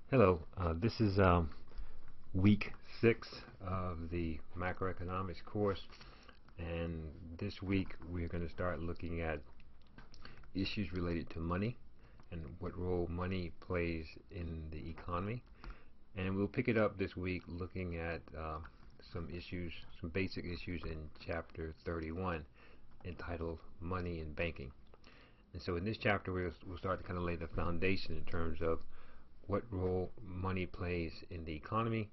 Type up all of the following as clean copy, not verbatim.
Hello, this is week 6 of the macroeconomics course, and this week we're going to start looking at issues related to money and what role money plays in the economy. And we'll pick it up this week looking at some basic issues in chapter 31 entitled Money and Banking. And so in this chapter we'll start to kind of lay the foundation in terms of what role money plays in the economy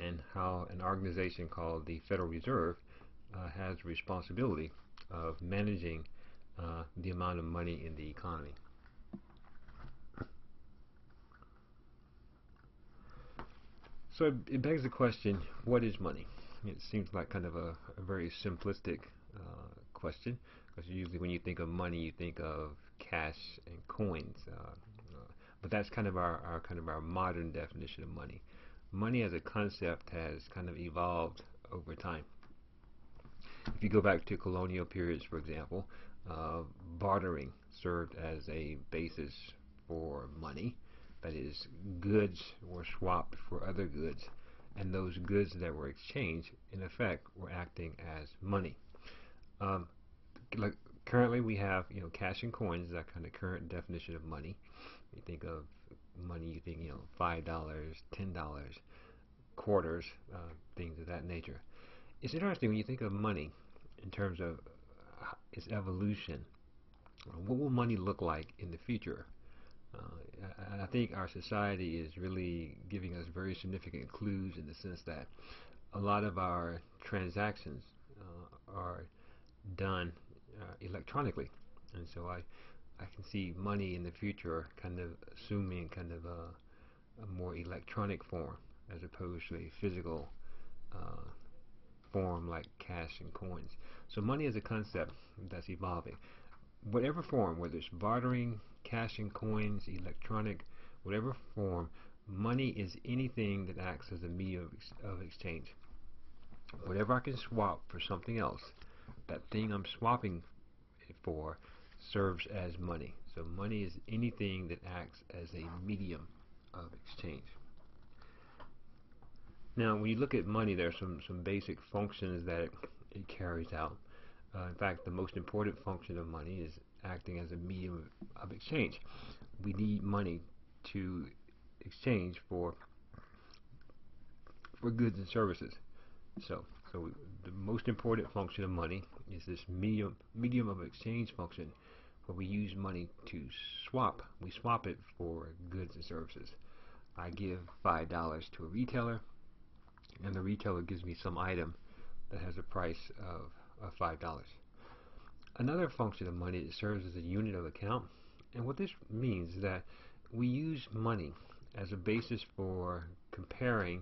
and how an organization called the Federal Reserve has the responsibility of managing the amount of money in the economy. So it begs the question, what is money? It seems like kind of a very simplistic question, because usually when you think of money you think of cash and coins. But that's kind of our modern definition of money. Money as a concept has kind of evolved over time. If you go back to colonial periods, for example, bartering served as a basis for money. That is, goods were swapped for other goods, and those goods that were exchanged, in effect, were acting as money. Like currently, we have cash and coins. That kind of current definition of money. You think of money, you think $5, $10, quarters, things of that nature. It's interesting when you think of money in terms of its evolution. What will money look like in the future? I think our society is really giving us very significant clues in the sense that a lot of our transactions are done electronically, and so I can see money in the future kind of assuming kind of a more electronic form as opposed to a physical form like cash and coins. So money is a concept that's evolving. Whatever form, whether it's bartering, cash and coins, electronic, whatever form, money is anything that acts as a medium of exchange. Whatever I can swap for something else, that thing I'm swapping it for serves as money. So money is anything that acts as a medium of exchange. Now, when you look at money, there are some basic functions that it carries out. In fact, the most important function of money is acting as a medium of exchange. We need money to exchange for goods and services. So the most important function of money is this medium of exchange function, where we use money to swap. We swap it for goods and services. I give $5 to a retailer, and the retailer gives me some item that has a price of $5. Another function of money, it serves as a unit of account, and what this means is that we use money as a basis for comparing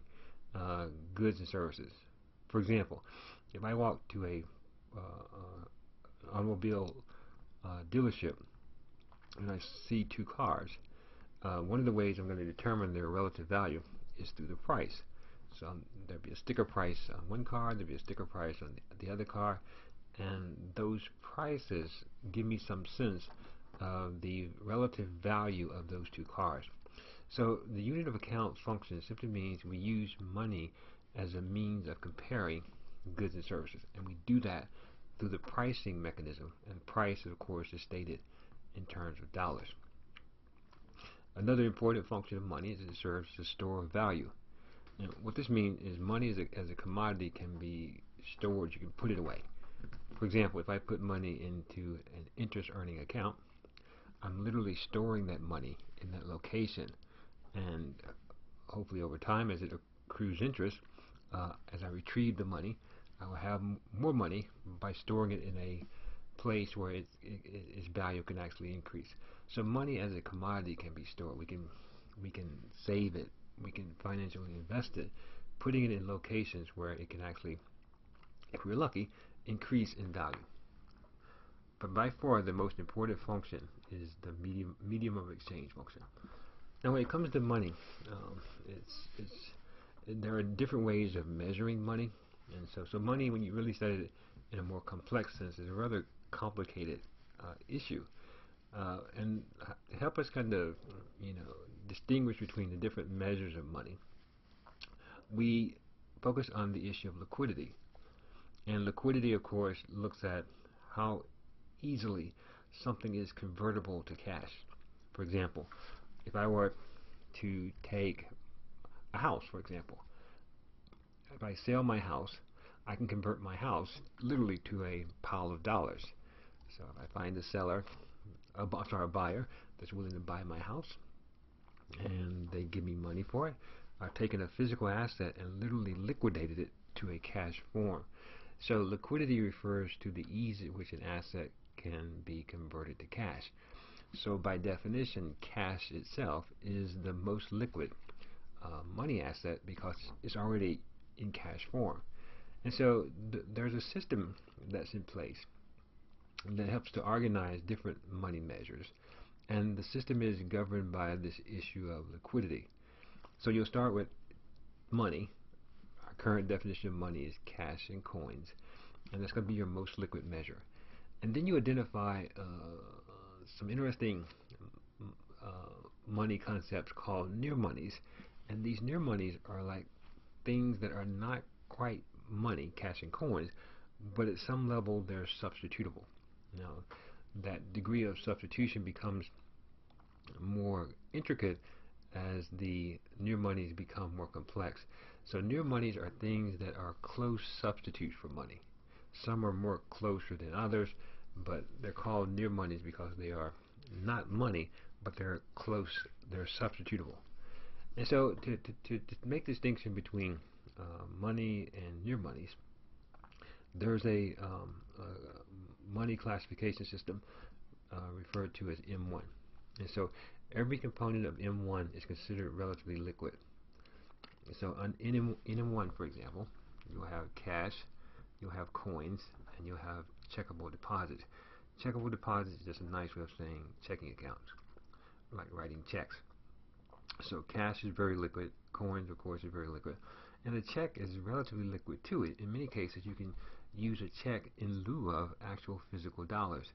goods and services. For example, if I walk to a automobile dealership and I see two cars, one of the ways I'm going to determine their relative value is through the price. So there'll be a sticker price on one car, there'll be a sticker price on the other car, and those prices give me some sense of the relative value of those two cars. So the unit of account function simply means we use money as a means of comparing goods and services, and we do that through the pricing mechanism, and price, of course, is stated in terms of dollars. Another important function of money is it serves as a store of value. Now, what this means is money as a commodity can be stored. You can put it away. For example, if I put money into an interest earning account, I'm literally storing that money in that location, and hopefully over time, as it accrues interest, as I retrieve the money, I will have more money by storing it in a place where its value can actually increase. So money as a commodity can be stored. We can save it. We can financially invest it, putting it in locations where it can actually, if we're lucky, increase in value. But by far the most important function is the medium of exchange function. Now, when it comes to money, there are different ways of measuring money, and so money, when you really study it in a more complex sense, is a rather complicated issue. And help us kind of distinguish between the different measures of money, we focus on the issue of liquidity. And liquidity, of course, looks at how easily something is convertible to cash. For example, if I were to take a house, for example, if I sell my house, I can convert my house literally to a pile of dollars. So if I find a buyer that's willing to buy my house, and they give me money for it, I've taken a physical asset and literally liquidated it to a cash form. So liquidity refers to the ease at which an asset can be converted to cash. So by definition, cash itself is the most liquid money asset because it's already in cash form. And so there's a system that's in place that helps to organize different money measures, and the system is governed by this issue of liquidity. So you'll start with money. Our current definition of money is cash and coins, and that's going to be your most liquid measure. And then you identify some interesting money concepts called near monies, and these near monies are like things that are not quite money, cash and coins, but at some level they're substitutable. Now, that degree of substitution becomes more intricate as the near monies become more complex. So near monies are things that are close substitutes for money. Some are more closer than others, but they're called near monies because they are not money, but they're close, they're substitutable. And so to make distinction between money and near monies, there's a money classification system referred to as M1. And so every component of M1 is considered relatively liquid. So in M1, for example, you'll have cash, you'll have coins, and you'll have checkable deposits. Checkable deposits is just a nice way of saying checking accounts, like writing checks. So cash is very liquid, coins, of course, are very liquid, and a check is relatively liquid too. In many cases, you can use a check in lieu of actual physical dollars.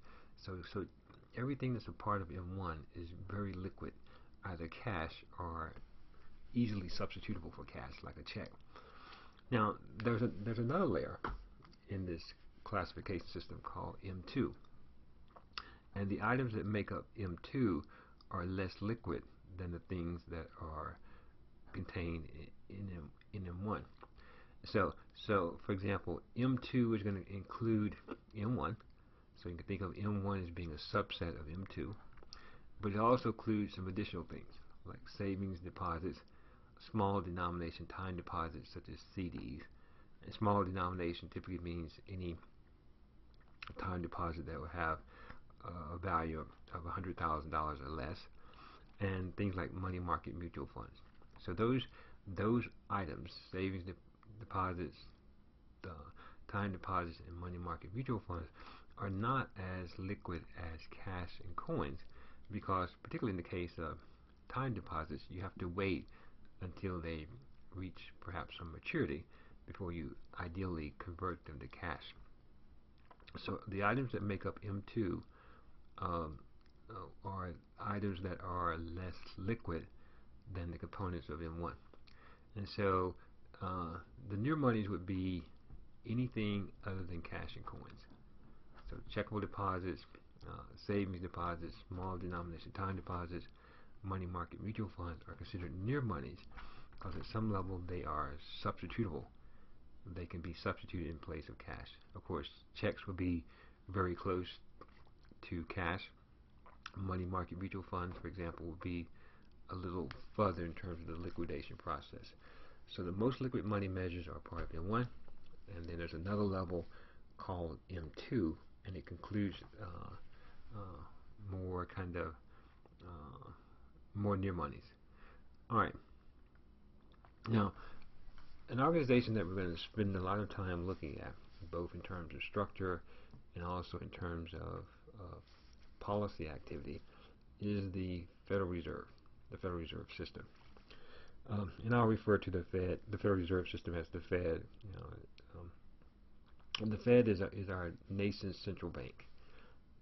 So everything that's a part of M1 is very liquid, either cash or easily substitutable for cash, like a check. Now, there's another layer in this classification system called M2, and the items that make up M2 are less liquid than the things that are contained in M1. So for example, M2 is going to include M1, so you can think of M1 as being a subset of M2, but it also includes some additional things like savings deposits, small denomination time deposits such as CDs. And small denomination typically means any time deposit that will have a value of $100,000 or less, and things like money market mutual funds. So those items, savings deposits, time deposits, and money market mutual funds, are not as liquid as cash and coins, because particularly in the case of time deposits, you have to wait until they reach perhaps some maturity before you ideally convert them to cash. So the items that make up M2 are items that are less liquid than the components of M1. And so the near monies would be anything other than cash and coins. So checkable deposits, savings deposits, small denomination time deposits, money market mutual funds are considered near monies because at some level they are substitutable. They can be substituted in place of cash. Of course, checks will be very close to cash. Money market mutual funds, for example, will be a little further in terms of the liquidation process. So the most liquid money measures are part of M1, and then there's another level called M2, and it concludes more kind of more near monies. All right. Now, an organization that we're going to spend a lot of time looking at, both in terms of structure and also in terms of policy activity, is the Federal Reserve System. And I'll refer to the Federal Reserve System as the Fed. And the Fed is our nation's central bank,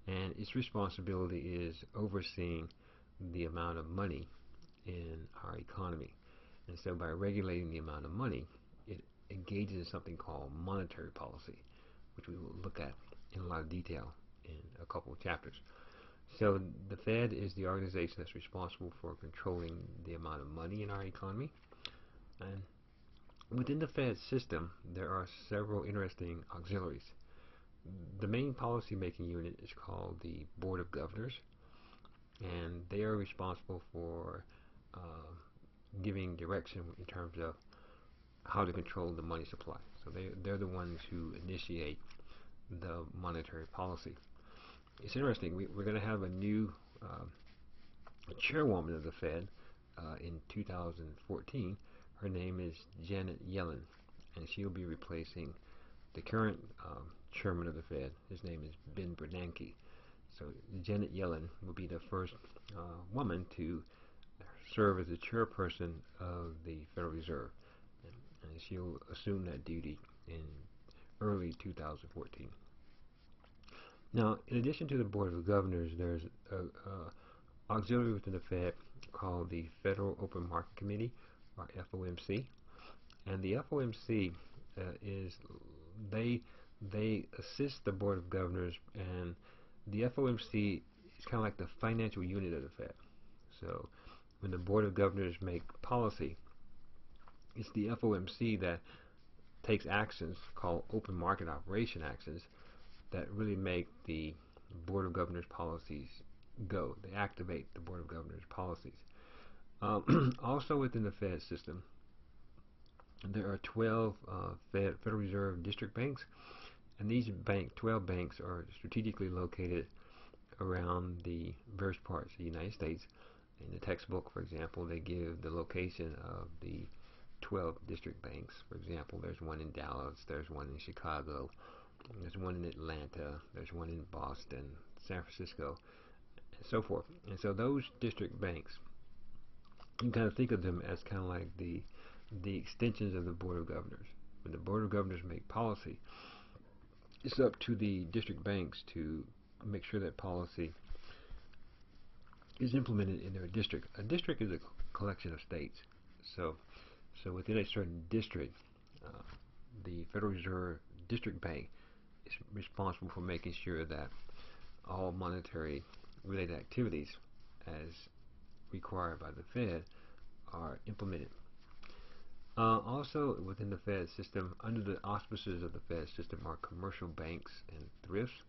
and its responsibility is overseeing the amount of money in our economy. And so by regulating the amount of money, it engages in something called monetary policy, which we will look at in a lot of detail in a couple of chapters. So the Fed is the organization that's responsible for controlling the amount of money in our economy. And within the Fed system, there are several interesting auxiliaries. The main policy-making unit is called the Board of Governors, and they are responsible for giving direction in terms of how to control the money supply. So they're the ones who initiate the monetary policy. It's interesting. We're going to have a new chairwoman of the Fed in 2014. Her name is Janet Yellen, and she'll be replacing the current chairman of the Fed. His name is Ben Bernanke. So Janet Yellen will be the first woman to serve as the chairperson of the Federal Reserve, and she'll assume that duty in early 2014. Now, in addition to the Board of Governors, there's an auxiliary within the Fed called the Federal Open Market Committee, or FOMC. And the FOMC they assist the Board of Governors, and the FOMC is kind of like the financial unit of the Fed. So when the Board of Governors make policy, it's the FOMC that takes actions called open market operation actions that really make the Board of Governors policies go. They activate the Board of Governors policies. Also within the Fed system, there are 12 Federal Reserve district banks, and these 12 banks are strategically located around the various parts of the United States. In the textbook, for example, they give the location of the 12 district banks. For example, there's one in Dallas, there's one in Chicago, there's one in Atlanta, there's one in Boston, San Francisco, and so forth. And so those district banks, you can kind of think of them as kind of like the extensions of the Board of Governors. When the Board of Governors make policy, it's up to the district banks to make sure that policy is implemented in their district. A district is a collection of states. So within a certain district, the Federal Reserve District Bank is responsible for making sure that all monetary related activities as required by the Fed are implemented. Also within the Fed system, under the auspices of the Fed system, are commercial banks and thrifts.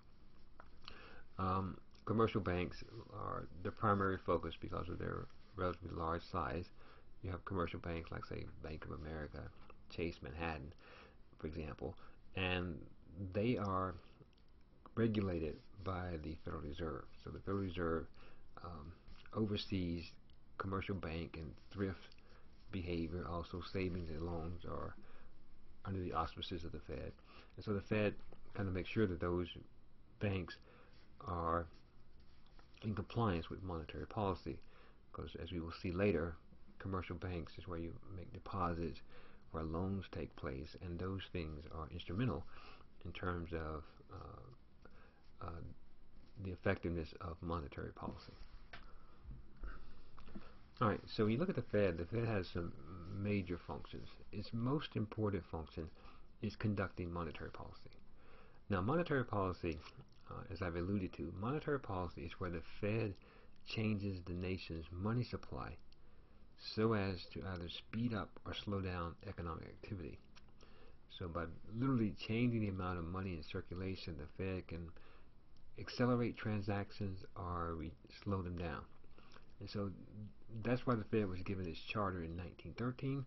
Commercial banks are the primary focus because of their relatively large size. You have commercial banks like, say, Bank of America, Chase Manhattan, for example, and they are regulated by the Federal Reserve. So the Federal Reserve oversees commercial bank and thrift behavior. Also, savings and loans are under the auspices of the Fed. And so the Fed kind of makes sure that those banks are in compliance with monetary policy, because as we will see later, commercial banks is where you make deposits, where loans take place, and those things are instrumental in terms of the effectiveness of monetary policy. Alright, so when you look at the Fed has some major functions. Its most important function is conducting monetary policy. Now, monetary policy, as I've alluded to, monetary policy is where the Fed changes the nation's money supply so as to either speed up or slow down economic activity. So by literally changing the amount of money in circulation, the Fed can accelerate transactions or slow them down. And so that's why the Fed was given its charter in 1913,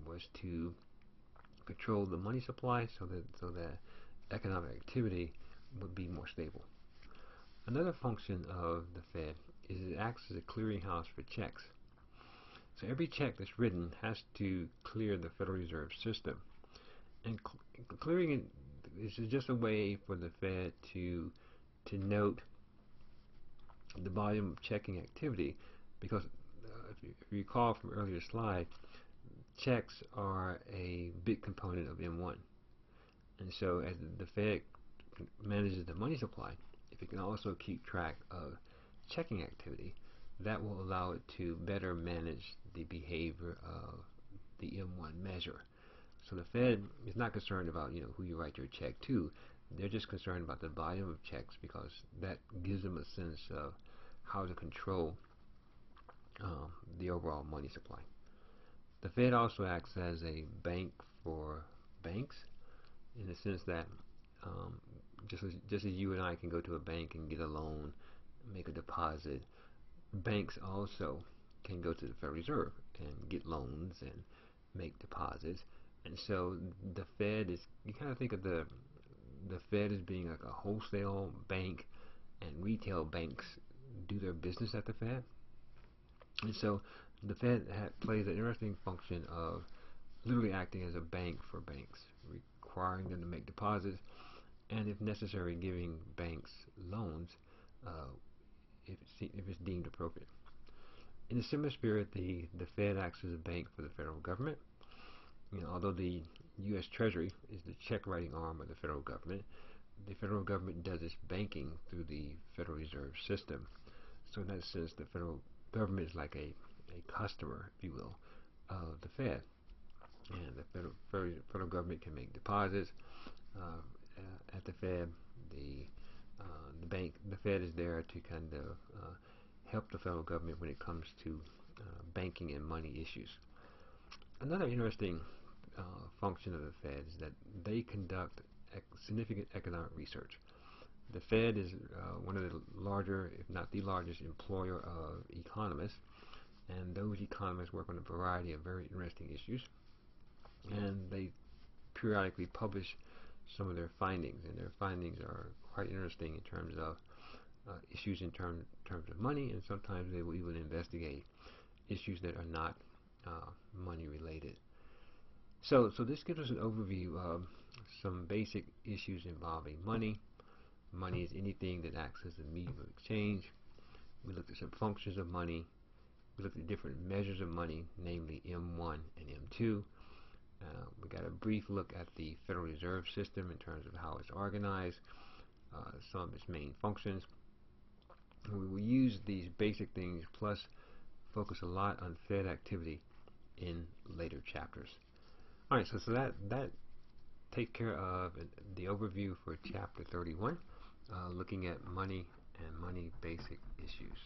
was to control the money supply so that economic activity would be more stable. Another function of the Fed is it acts as a clearinghouse for checks. So every check that's written has to clear the Federal Reserve System. And clearing it is just a way for the Fed to note the volume of checking activity, because if you recall from earlier slide, checks are a big component of M1. And so as the Fed manages the money supply, if it can also keep track of checking activity, that will allow it to better manage the behavior of the M1 measure. So the Fed is not concerned about who you write your check to. They're just concerned about the volume of checks, because that gives them a sense of how to control the overall money supply. The Fed also acts as a bank for banks, in the sense that um, just as you and I can go to a bank and get a loan, make a deposit, banks also can go to the Federal Reserve and get loans and make deposits. And so the Fed is, you kind of think of the Fed as being like a wholesale bank, and retail banks do their business at the Fed. And so the Fed plays an interesting function of literally acting as a bank for banks, requiring them to make deposits, and if necessary, giving banks loans uh, if it's deemed appropriate. In a similar spirit, the Fed acts as a bank for the federal government. Although the U.S. Treasury is the check-writing arm of the federal government, the federal government does its banking through the Federal Reserve System. So in that sense, the federal government is like a customer, if you will, of the Fed. And the federal government can make deposits at the Fed. The Fed is there to kind of help the federal government when it comes to banking and money issues. Another interesting function of the Fed is that they conduct significant economic research. The Fed is one of the larger, if not the largest, employer of economists, and those economists work on a variety of very interesting issues, and they periodically publish some of their findings, and their findings are quite interesting in terms of issues in terms of money, and sometimes they will even investigate issues that are not money related. So this gives us an overview of some basic issues involving money. Money is anything that acts as a medium of exchange. We looked at some functions of money. We looked at different measures of money, namely M1 and M2. We got a brief look at the Federal Reserve System in terms of how it's organized, some of its main functions. And we will use these basic things plus focus a lot on Fed activity in later chapters. Alright, so that takes care of the overview for chapter 31, looking at money and money basic issues.